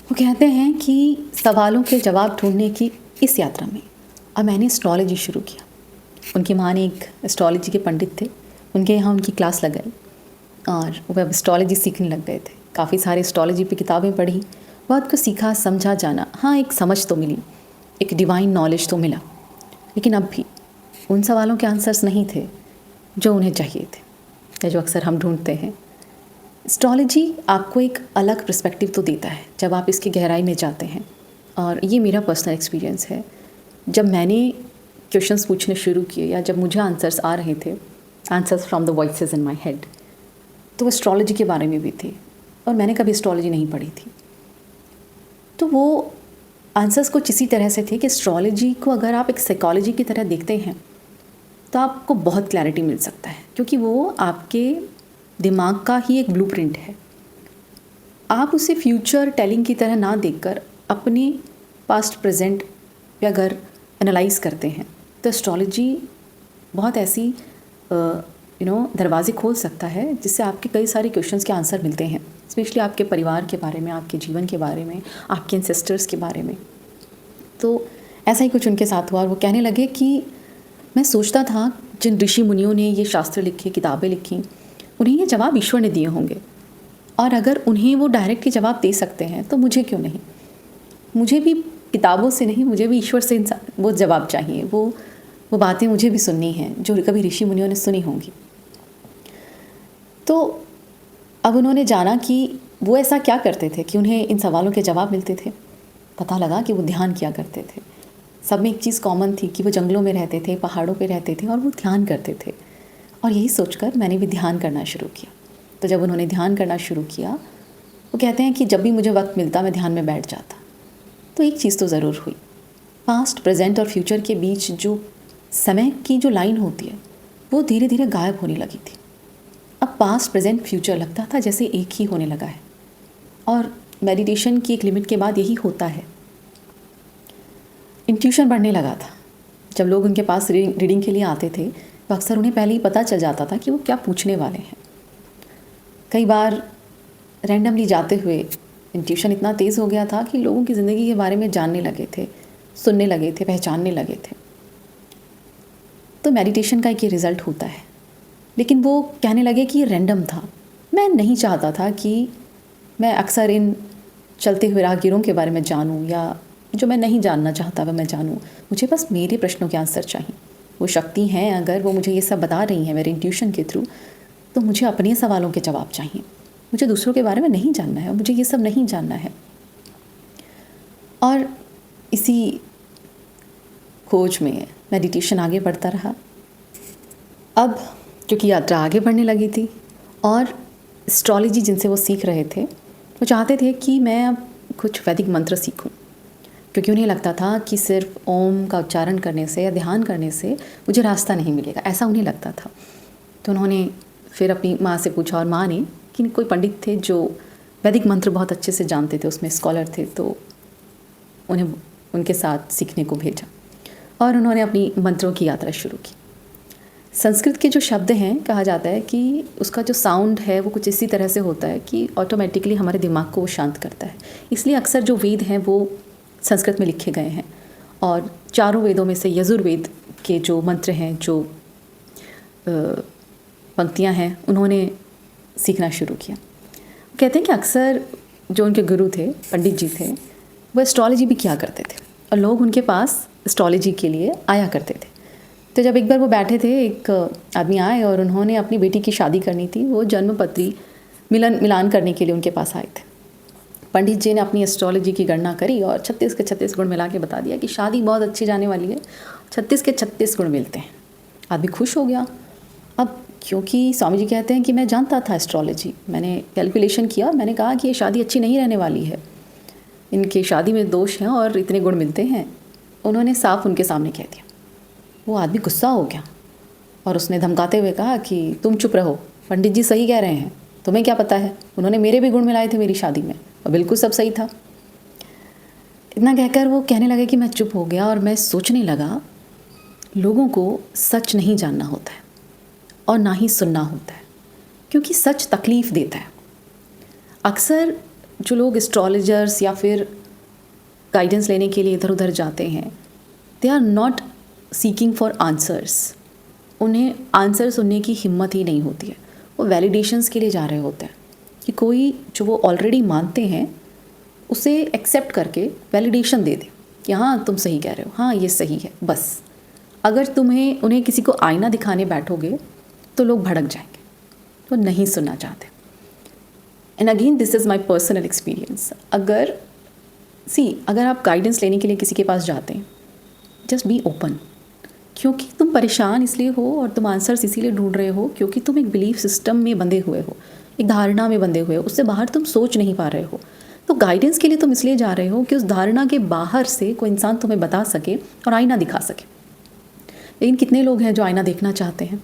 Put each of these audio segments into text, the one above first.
वो कहते हैं कि सवालों के जवाब ढूँढने की इस यात्रा में अब मैंने एस्ट्रोलॉजी शुरू किया। उनकी माँ ने एक एस्ट्रोलॉजी के पंडित थे, उनके यहाँ उनकी क्लास लगाई और वो अब एस्ट्रोलॉजी सीखने लग गए थे। काफ़ी सारे एस्ट्रोलॉजी पे किताबें पढ़ी, बहुत कुछ सीखा, समझा, जाना। हाँ, एक समझ तो मिली, एक डिवाइन नॉलेज तो मिला, लेकिन अब भी उन सवालों के आंसर्स नहीं थे जो उन्हें चाहिए थे या जो अक्सर हम ढूंढते हैं। एस्ट्रोलॉजी आपको एक अलग पर्सपेक्टिव तो देता है जब आप इसकी गहराई में जाते हैं, और ये मेरा पर्सनल एक्सपीरियंस है। जब मैंने क्वेश्चंस पूछने शुरू किए या जब मुझे आंसर्स आ रहे थे, answers from the voices in my head, तो वो एस्ट्रोलॉजी के बारे में भी थे और मैंने कभी एस्ट्रोलॉजी नहीं पढ़ी थी। तो वो आंसर्स कुछ इसी तरह से थे कि एस्ट्रोलॉजी को अगर आप एक साइकोलॉजी की तरह देखते हैं तो आपको बहुत क्लैरिटी मिल सकता है, क्योंकि वो आपके दिमाग का ही एक ब्लूप्रिंट है। आप उसे फ्यूचर टेलिंग की तरह ना देखकर अपने पास्ट प्रेजेंट पे अगर एनालाइज करते हैं तो एस्ट्रोलॉजी बहुत ऐसी दरवाजे खोल सकता है जिससे आपके कई सारे क्वेश्चंस के आंसर मिलते हैं, स्पेशली आपके परिवार के बारे में, आपके जीवन के बारे में, आपके एंसेस्टर्स के बारे में। तो ऐसा ही कुछ उनके साथ हुआ और वो कहने लगे कि मैं सोचता था जिन ऋषि मुनियों ने ये शास्त्र लिखे, किताबें लिखी, उन्हें ये जवाब ईश्वर ने दिए होंगे, और अगर उन्हें वो डायरेक्ट ही जवाब दे सकते हैं तो मुझे क्यों नहीं। मुझे भी किताबों से नहीं, मुझे भी ईश्वर से वो जवाब चाहिए, वो बातें मुझे भी सुननी हैं जो कभी ऋषि मुनियों ने सुनी होंगी। तो अब उन्होंने जाना कि वो ऐसा क्या करते थे कि उन्हें इन सवालों के जवाब मिलते थे। पता लगा कि वो ध्यान किया करते थे। सब में एक चीज़ कॉमन थी कि वो जंगलों में रहते थे, पहाड़ों पे रहते थे और वो ध्यान करते थे। और यही सोचकर मैंने भी ध्यान करना शुरू किया। तो जब उन्होंने ध्यान करना शुरू किया, वो कहते हैं कि जब भी मुझे वक्त मिलता मैं ध्यान में बैठ जाता। तो एक चीज़ तो ज़रूर हुई, पास्ट, प्रेजेंट और फ्यूचर के बीच जो समय की जो लाइन होती है वो धीरे धीरे गायब होने लगी थी। अब पास्ट, प्रेजेंट, फ्यूचर लगता था जैसे एक ही होने लगा है। और मेडिटेशन की एक लिमिट के बाद यही होता है। इंट्यूशन बढ़ने लगा था। जब लोग उनके पास रीडिंग के लिए आते थे तो अक्सर उन्हें पहले ही पता चल जाता था कि वो क्या पूछने वाले हैं। कई बार रैंडमली जाते हुए इंट्यूशन इतना तेज़ हो गया था कि लोगों की ज़िंदगी के बारे में जानने लगे थे, सुनने लगे थे, पहचानने लगे थे। तो मेडिटेशन का एक ये रिज़ल्ट होता है। लेकिन वो कहने लगे कि ये रैंडम था। मैं नहीं चाहता था कि मैं अक्सर इन चलते हुए राहगीरों के बारे में जानूं, या जो मैं नहीं जानना चाहता वह मैं जानूं। मुझे बस मेरे प्रश्नों के आंसर चाहिए। वो शक्ति हैं, अगर वो मुझे ये सब बता रही हैं मेरे इंट्यूशन के थ्रू, तो मुझे अपने सवालों के जवाब चाहिए। मुझे दूसरों के बारे में नहीं जानना है और मुझे ये सब नहीं जानना है। और इसी खोज में मेडिटेशन आगे बढ़ता रहा। अब क्योंकि यात्रा आगे बढ़ने लगी थी और एस्ट्रोलॉजी जिनसे वो सीख रहे थे, वो चाहते थे कि मैं अब कुछ वैदिक मंत्र सीखूं, क्योंकि उन्हें लगता था कि सिर्फ ओम का उच्चारण करने से या ध्यान करने से मुझे रास्ता नहीं मिलेगा, ऐसा उन्हें लगता था। तो उन्होंने फिर अपनी माँ से पूछा, और माँ ने कि कोई पंडित थे जो वैदिक मंत्र बहुत अच्छे से जानते थे, उसमें स्कॉलर थे, तो उन्हें उनके साथ सीखने को भेजा और उन्होंने अपनी मंत्रों की यात्रा शुरू की। संस्कृत के जो शब्द हैं, कहा जाता है कि उसका जो साउंड है वो कुछ इसी तरह से होता है कि ऑटोमेटिकली हमारे दिमाग को वो शांत करता है। इसलिए अक्सर जो वेद हैं वो संस्कृत में लिखे गए हैं, और चारों वेदों में से यजुर्वेद के जो मंत्र हैं, जो पंक्तियां हैं, उन्होंने सीखना शुरू किया। कहते हैं कि अक्सर जो उनके गुरु थे, पंडित जी थे, वो एस्ट्रोलॉजी भी किया करते थे और लोग उनके पास एस्ट्रोलॉजी के लिए आया करते थे। तो जब एक बार वो बैठे थे, एक आदमी आए और उन्होंने अपनी बेटी की शादी करनी थी। वो जन्मपत्री मिलान करने के लिए उनके पास आए थे। पंडित जी ने अपनी एस्ट्रोलॉजी की गणना करी और 36 के 36 गुण मिला के बता दिया कि शादी बहुत अच्छी जाने वाली है, 36 के 36 गुण मिलते हैं। आदमी खुश हो गया। अब क्योंकि स्वामी जी कहते हैं कि मैं जानता था एस्ट्रोलॉजी, मैंने कैलकुलेशन किया, मैंने कहा कि ये शादी अच्छी नहीं रहने वाली है, इनकी शादी में दोष हैं और इतने गुण मिलते हैं। उन्होंने साफ उनके सामने कह दिया। वो आदमी गुस्सा हो गया और उसने धमकाते हुए कहा कि तुम चुप रहो, पंडित जी सही कह रहे हैं, तुम्हें क्या पता है, उन्होंने मेरे भी गुण मिलाए थे मेरी शादी में और बिल्कुल सब सही था। इतना कहकर वो कहने लगे कि मैं चुप हो गया और मैं सोचने लगा, लोगों को सच नहीं जानना होता है और ना ही सुनना होता है, क्योंकि सच तकलीफ़ देता है। अक्सर जो लोग एस्ट्रोलॉजर्स या फिर गाइडेंस लेने के लिए इधर उधर जाते हैं, they are not seeking for answers. उन्हें आंसर सुनने की हिम्मत ही नहीं होती है। वो वैलिडेशंस के लिए जा रहे होते हैं कि कोई जो वो ऑलरेडी मानते हैं उसे एक्सेप्ट करके वैलिडेशन दे दे कि हाँ तुम सही कह रहे हो, हाँ ये सही है। बस अगर उन्हें किसी को आईना दिखाने बैठोगे तो लोग भड़क जाएंगे, वो नहीं सुनना चाहते। And again this is my personal experience. अगर आप गाइडेंस लेने के लिए किसी के पास जाते हैं, जस्ट बी ओपन, क्योंकि तुम परेशान इसलिए हो और तुम आंसर्स इसीलिए ढूंढ रहे हो क्योंकि तुम एक बिलीफ सिस्टम में बंधे हुए हो, एक धारणा में बंधे हुए हो, उससे बाहर तुम सोच नहीं पा रहे हो। तो गाइडेंस के लिए तुम इसलिए जा रहे हो कि उस धारणा के बाहर से कोई इंसान तुम्हें बता सके और आईना दिखा सके। लेकिन कितने लोग हैं जो आईना देखना चाहते हैं?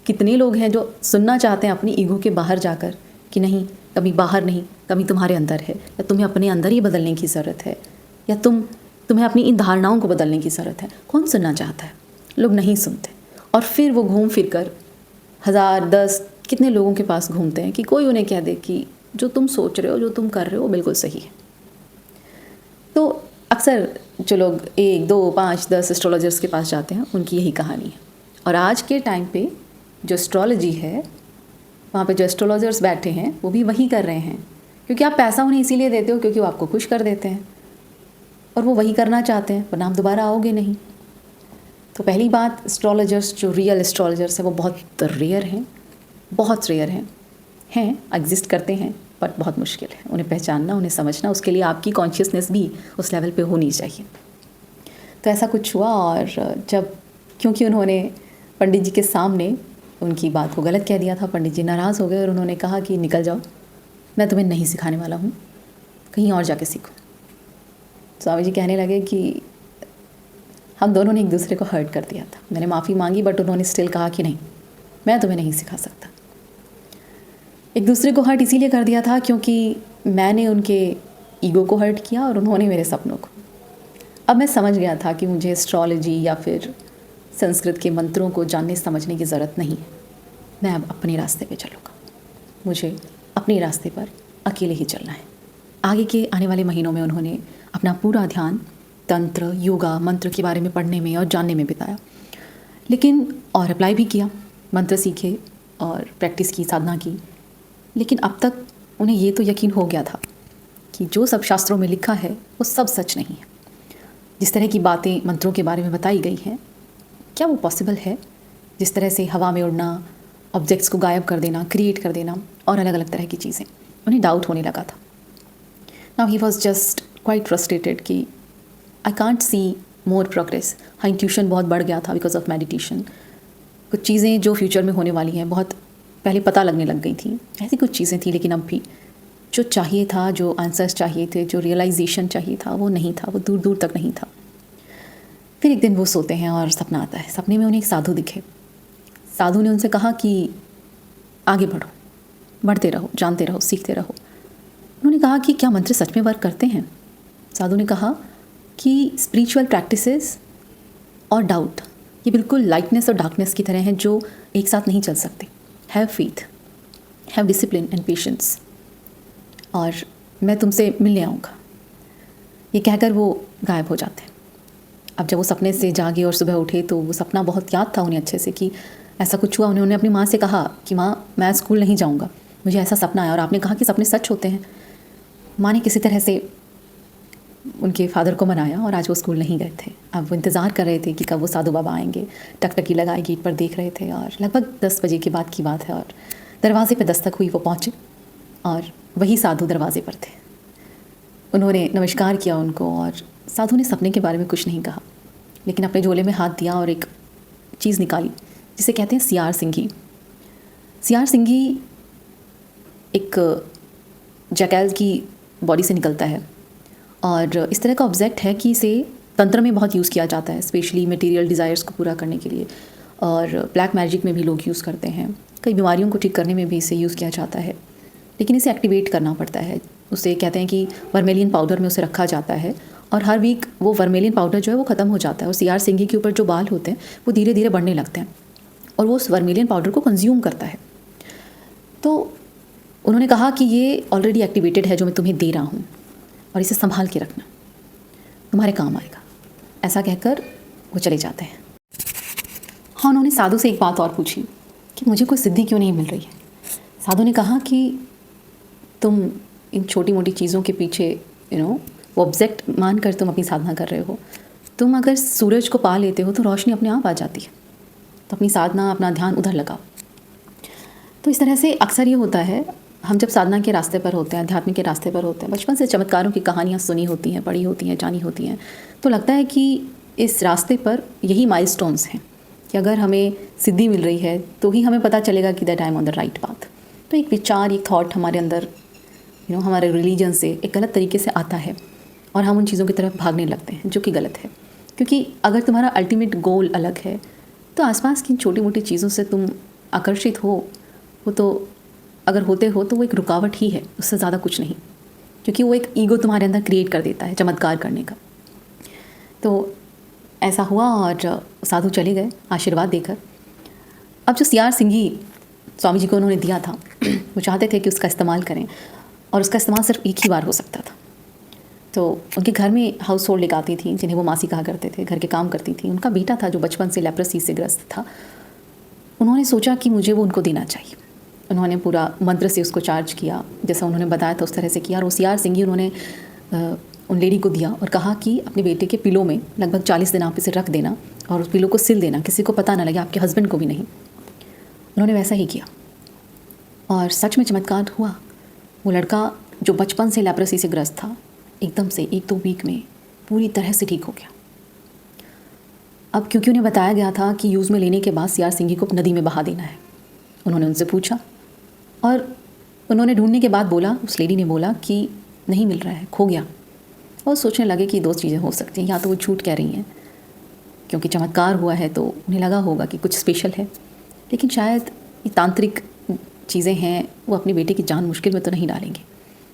कितने लोग हैं जो सुनना चाहते हैं अपनी ईगो के बाहर जाकर कि नहीं, कभी बाहर नहीं, कभी तुम्हारे अंदर है, या तुम्हें अपने अंदर ही बदलने की ज़रूरत है, या तुम्हें अपनी इन धारणाओं को बदलने की ज़रूरत है। कौन सुनना चाहता है? लोग नहीं सुनते। और फिर वो घूम फिर कर 1000 10 कितने लोगों के पास घूमते हैं कि कोई उन्हें कह दे कि जो तुम सोच रहे हो, जो तुम कर रहे हो, बिल्कुल सही है। तो अक्सर जो लोग 1 2 5 10 एस्ट्रोलॉजर्स के पास जाते हैं, उनकी यही कहानी है। और आज के टाइम पे जो एस्ट्रोलॉजी है, वहाँ पे जो एस्ट्रोलॉजर्स बैठे हैं वो भी वही कर रहे हैं, क्योंकि आप पैसा उन्हें इसीलिए देते हो क्योंकि वो आपको खुश कर देते हैं, और वो वही करना चाहते हैं, वरना आप दोबारा आओगे नहीं। तो पहली बात, एस्ट्रोलॉजर्स जो रियल एस्ट्रोलॉजर्स हैं वो बहुत रेयर हैं, बहुत रेयर हैं, एग्जिस्ट करते हैं, बट बहुत मुश्किल है उन्हें पहचानना, उन्हें समझना। उसके लिए आपकी कॉन्शियसनेस भी उस लेवल पे होनी चाहिए। तो ऐसा कुछ हुआ, और क्योंकि उन्होंने पंडित जी के सामने उनकी बात को गलत कह दिया था, पंडित जी नाराज़ हो गए और उन्होंने कहा कि निकल जाओ, मैं तुम्हें नहीं सिखाने वाला हूँ, कहीं और जाके सीखो। स्वामी जी कहने लगे कि हम दोनों ने एक दूसरे को हर्ट कर दिया था। मैंने माफ़ी मांगी, बट उन्होंने स्टिल कहा कि नहीं, मैं तुम्हें नहीं सिखा सकता। एक दूसरे को हर्ट इसीलिए कर दिया था क्योंकि मैंने उनके ईगो को हर्ट किया और उन्होंने मेरे सपनों को। अब मैं समझ गया था कि मुझे एस्ट्रोलॉजी या फिर संस्कृत के मंत्रों को जानने समझने की ज़रूरत नहीं है। मैं अब अपने रास्ते पे चलूँगा, मुझे अपने रास्ते पर अकेले ही चलना है। आगे के आने वाले महीनों में उन्होंने अपना पूरा ध्यान तंत्र, योगा, मंत्र के बारे में पढ़ने में और जानने में बिताया, और अप्लाई भी किया, मंत्र सीखे और प्रैक्टिस की, साधना की। लेकिन अब तक उन्हें ये तो यकीन हो गया था कि जो सब शास्त्रों में लिखा है वो सब सच नहीं है। जिस तरह की बातें मंत्रों के बारे में बताई गई हैं, क्या वो पॉसिबल है? जिस तरह से हवा में उड़ना, ऑब्जेक्ट्स को गायब कर देना, क्रिएट कर देना और अलग अलग तरह की चीज़ें, उन्हें डाउट होने लगा था। Now he was just quite frustrated कि I can't see more progress. हाँ, इंट्यूशन बहुत बढ़ गया था बिकॉज ऑफ मेडिटेशन। कुछ चीज़ें जो फ्यूचर में होने वाली हैं बहुत पहले पता लगने लग गई थी, ऐसी कुछ चीज़ें थी। लेकिन अब भी जो चाहिए था, जो आंसर्स चाहिए थे, जो रियलाइजेशन चाहिए था, वो नहीं था, वो दूर दूर तक नहीं था। फिर एक दिन वो सोते हैं और सपना आता है। सपने में उन्हें एक साधु दिखे। साधु ने उनसे कहा कि आगे बढ़ो, बढ़ते रहो, जानते रहो, सीखते रहो। उन्होंने कहा कि क्या मंत्र सच में वर्क करते हैं? साधु ने कहा कि स्पिरिचुअल प्रैक्टिसेस और डाउट ये बिल्कुल लाइटनेस और डार्कनेस की तरह हैं जो एक साथ नहीं चल सकते। Have faith, have discipline and patience, और मैं तुमसे मिलने आऊँगा। ये कहकर वो गायब हो जाते हैं। अब जब वो सपने से जागे और सुबह उठे तो वो सपना बहुत याद था उन्हें अच्छे से कि ऐसा कुछ हुआ। उन्होंने अपनी माँ से कहा कि माँ, मैं स्कूल नहीं जाऊँगा, मुझे ऐसा सपना आया। और आपने कहा कि सपने सच होते हैं। माँ ने किसी तरह से उनके फादर को मनाया और आज वो स्कूल नहीं गए थे। अब वो इंतज़ार कर रहे थे कि कब वो साधु बाबा आएंगे। टकटकी लगाए गेट पर देख रहे थे, और लगभग 10 बजे के बाद की बात है, और दरवाजे पर दस्तक हुई। वो पहुँचे और वही साधु दरवाजे पर थे। उन्होंने नमस्कार किया उनको, और साधु ने सपने के बारे में कुछ नहीं कहा, लेकिन अपने झोले में हाथ दिया और एक चीज़ निकाली जिसे कहते हैं सियार सिंघी। सियार सिंघी एक जैकल की बॉडी से निकलता है, और इस तरह का ऑब्जेक्ट है कि इसे तंत्र में बहुत यूज़ किया जाता है, स्पेशली मटेरियल डिज़ायर्स को पूरा करने के लिए, और ब्लैक मैजिक में भी लोग यूज़ करते हैं। कई बीमारियों को ठीक करने में भी इसे यूज़ किया जाता है, लेकिन इसे एक्टिवेट करना पड़ता है। उसे कहते हैं कि वर्मेलियन पाउडर में उसे रखा जाता है, और हर वीक वो वर्मेलियन पाउडर जो है वो ख़त्म हो जाता है, और सियार सिंघी के ऊपर जो बाल होते हैं वो धीरे धीरे बढ़ने लगते हैं, और वो उस वर्मेलियन पाउडर को कंज्यूम करता है। तो उन्होंने कहा कि ये ऑलरेडी एक्टिवेटेड है जो मैं तुम्हें दे रहा हूँ, और इसे संभाल के रखना, तुम्हारे काम आएगा। ऐसा कहकर वो चले जाते हैं। हाँ, उन्होंने साधु से एक बात और पूछी कि मुझे कोई सिद्धि क्यों नहीं मिल रही है। साधु ने कहा कि तुम इन छोटी मोटी चीज़ों के पीछे वो ऑब्जेक्ट मान कर तुम अपनी साधना कर रहे हो। तुम अगर सूरज को पा लेते हो तो रोशनी अपने आप आ जाती है। तो अपनी साधना, अपना ध्यान उधर लगाओ। तो इस तरह से अक्सर ये होता है, हम जब साधना के रास्ते पर होते हैं, अध्यात्म के रास्ते पर होते हैं, बचपन से चमत्कारों की कहानियाँ सुनी होती हैं, पढ़ी होती हैं, जानी होती हैं, तो लगता है कि इस रास्ते पर यही माइलस्टोन्स हैं कि अगर हमें सिद्धि मिल रही है तो ही हमें पता चलेगा कि that I am on the right path. तो एक विचार, एक थॉट हमारे अंदर हमारे रिलीजन से एक गलत तरीके से आता है और हम उन चीज़ों की तरफ भागने लगते हैं, जो कि गलत है। क्योंकि अगर तुम्हारा अल्टीमेट गोल अलग है तो आसपास की छोटी मोटी चीज़ों से तुम आकर्षित हो, वो तो अगर होते हो तो वो एक रुकावट ही है, उससे ज़्यादा कुछ नहीं। क्योंकि वो एक ईगो तुम्हारे अंदर क्रिएट कर देता है चमत्कार करने का। तो ऐसा हुआ और साधु चले गए आशीर्वाद देकर। अब जो CR सिंघी स्वामी जी को उन्होंने दिया था, वो चाहते थे कि उसका इस्तेमाल करें, और उसका इस्तेमाल सिर्फ एक ही बार हो सकता था। तो उनके घर में हाउस होल्ड एक आती थी, जिन्हें वो मासी कहा करते थे, घर के काम करती थी। उनका बेटा था जो बचपन से लेप्रेसी से ग्रस्त था। उन्होंने सोचा कि मुझे वो उनको देना चाहिए। उन्होंने पूरा मंत्र से उसको चार्ज किया, जैसा उन्होंने बताया था उस तरह से किया। और वो CR सिंघी उन्होंने उन लेडी को दिया और कहा कि अपने बेटे के पिलो में लगभग 40 दिन आप इसे रख देना और उस पिलो को सिल देना, किसी को पता ना लगे, आपके हस्बैंड को भी नहीं। उन्होंने वैसा ही किया और सच में चमत्कार हुआ। वो लड़का जो बचपन से लेप्रेसी से ग्रस्त था, एकदम से 1-2 वीक में पूरी तरह से ठीक हो गया। अब क्योंकि उन्हें बताया गया था कि यूज़ में लेने के बाद CR सिंघी को नदी में बहा देना है, उन्होंने उनसे पूछा और उन्होंने ढूंढने के बाद बोला, उस लेडी ने बोला कि नहीं मिल रहा है, खो गया। और सोचने लगे कि 2 चीज़ें हो सकती हैं, या तो वो झूठ कह रही हैं क्योंकि चमत्कार हुआ है तो उन्हें लगा होगा कि कुछ स्पेशल है, लेकिन शायद ये तांत्रिक चीज़ें हैं, वो अपने बेटे की जान मुश्किल में तो नहीं डालेंगे।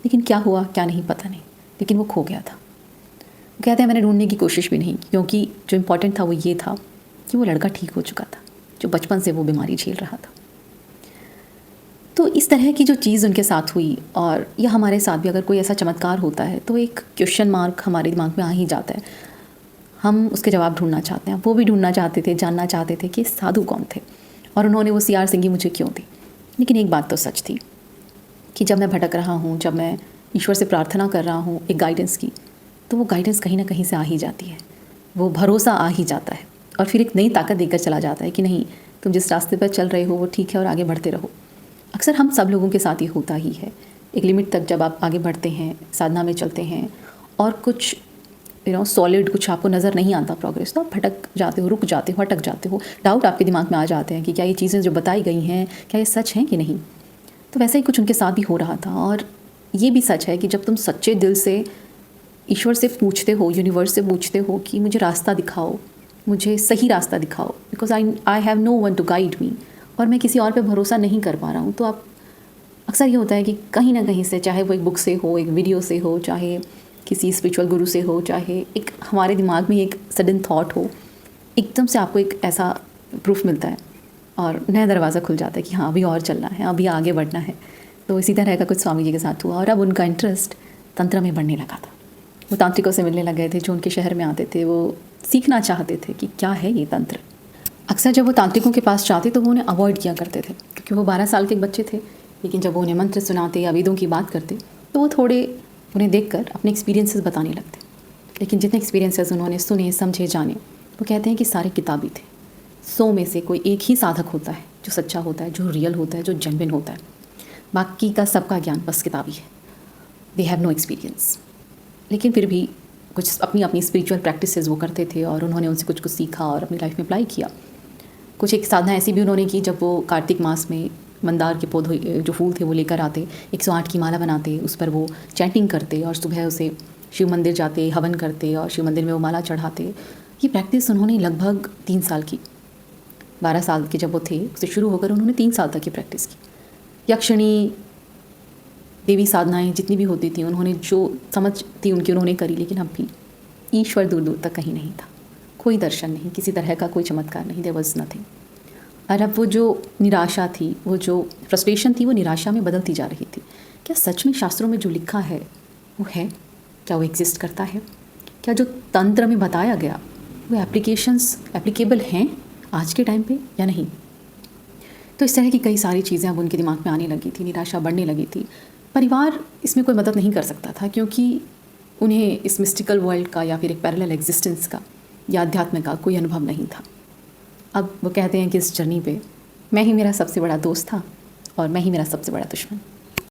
लेकिन क्या हुआ क्या नहीं पता नहीं, लेकिन वो खो गया था। वो कहते हैं मैंने ढूंढने की कोशिश भी नहीं, क्योंकि जो इम्पोर्टेंट था वो ये था कि वो लड़का ठीक हो चुका था जो बचपन से वो बीमारी झेल रहा था। तो इस तरह की जो चीज़ उनके साथ हुई, और यह हमारे साथ भी अगर कोई ऐसा चमत्कार होता है तो एक क्वेश्चन मार्क हमारे दिमाग में आ ही जाता है। हम उसके जवाब ढूंढना चाहते हैं। वो भी ढूंढना चाहते थे, जानना चाहते थे कि साधु कौन थे और उन्होंने वो CR सिंघी मुझे क्यों दी। लेकिन एक बात तो सच थी कि जब मैं भटक रहा हूँ, जब मैं ईश्वर से प्रार्थना कर रहा हूँ एक गाइडेंस की, तो वो गाइडेंस कहीं ना कहीं से आ ही जाती है, वो भरोसा आ ही जाता है और फिर एक नई ताकत देकर चला जाता है कि नहीं, तुम जिस रास्ते पर चल रहे हो वो ठीक है और आगे बढ़ते रहो। अक्सर हम सब लोगों के साथ ही होता ही है। एक लिमिट तक जब आप आगे बढ़ते हैं, साधना में चलते हैं और कुछ सॉलिड कुछ आपको नज़र नहीं आता प्रोग्रेस, तो आप भटक जाते हो, रुक जाते हो, हटक जाते हो। डाउट आपके दिमाग में आ जाते हैं कि क्या ये चीज़ें जो बताई गई हैं क्या ये सच हैं कि नहीं। तो वैसा ही कुछ उनके साथ भी हो रहा था। और ये भी सच है कि जब तुम सच्चे दिल से ईश्वर से पूछते हो, यूनिवर्स से पूछते हो कि मुझे रास्ता दिखाओ, मुझे सही रास्ता दिखाओ, because I have no one to guide me, और मैं किसी और पे भरोसा नहीं कर पा रहा हूँ, तो आप अक्सर ये होता है कि कहीं ना कहीं से, चाहे वो एक बुक से हो, एक वीडियो से हो, चाहे किसी स्पिरिचुअल गुरु से हो, चाहे एक हमारे दिमाग में एक सडन थॉट हो, एकदम से आपको एक ऐसा प्रूफ मिलता है और नया दरवाज़ा खुल जाता है कि हाँ अभी और चलना है, अभी आगे बढ़ना है। तो इसी तरह का कुछ स्वामी जी के साथ हुआ और अब उनका इंटरेस्ट तंत्र में बढ़ने लगा था। वो तांत्रिकों से मिलने लग गए थे जो उनके शहर में आते थे, वो सीखना चाहते थे कि क्या है ये तंत्र। अक्सर जब वो तांत्रिकों के पास जाते तो वो उन्हें अवॉइड किया करते थे, क्योंकि वो 12 साल के बच्चे थे। लेकिन जब वो उन्हें मंत्र सुनाते या वेदों की बात करते तो वो थोड़े उन्हें देखकर अपने एक्सपीरियंसेस बताने लगते। लेकिन जितने एक्सपीरियंसेस उन्होंने सुने, समझे, जाने, वो कहते हैं कि सारे किताबी थे। 100 में से कोई एक ही साधक होता है जो सच्चा होता है, जो रियल होता है, जो जेन्युइन होता है। बाकी का सबका ज्ञान बस किताबी है, दे हैव नो एक्सपीरियंस। लेकिन फिर भी कुछ अपनी अपनी स्पिरिचुअल प्रैक्टिसेस वो करते थे और उन्होंने उनसे कुछ कुछ सीखा और अपनी लाइफ में अप्लाई किया। कुछ एक साधना ऐसी भी उन्होंने की, जब वो कार्तिक मास में मंदार के पौधे जो फूल थे वो लेकर आते, 108 की माला बनाते, उस पर वो चैंटिंग करते और सुबह उसे शिव मंदिर जाते, हवन करते और शिव मंदिर में वो माला चढ़ाते। ये प्रैक्टिस उन्होंने लगभग 3 साल की, 12 साल के जब वो थे उससे शुरू होकर उन्होंने 3 साल तक की प्रैक्टिस की। यक्षिणी देवी साधनाएं जितनी भी होती थी उन्होंने जो समझ थी उनकी उन्होंने करी। लेकिन अब भी ईश्वर दूर दूर तक कहीं नहीं था, कोई दर्शन नहीं, किसी तरह का कोई चमत्कार नहीं, देयर वाज नथिंग। और अब वो जो निराशा थी, वो जो फ्रस्ट्रेशन थी, वो निराशा में बदलती जा रही थी। क्या सच में शास्त्रों में जो लिखा है वो है? क्या वो एग्जिस्ट करता है? क्या जो तंत्र में बताया गया वो एप्लीकेबल हैं आज के टाइम पे या नहीं? तो इस तरह की कई सारी चीज़ें अब उनके दिमाग में आने लगी थी, निराशा बढ़ने लगी थी। परिवार इसमें कोई मदद नहीं कर सकता था, क्योंकि उन्हें इस मिस्टिकल वर्ल्ड का या फिर एक पैरेलल एग्जिस्टेंस का या अध्यात्म का कोई अनुभव नहीं था। अब वो कहते हैं कि इस जर्नी पे मैं ही मेरा सबसे बड़ा दोस्त था और मैं ही मेरा सबसे बड़ा दुश्मन।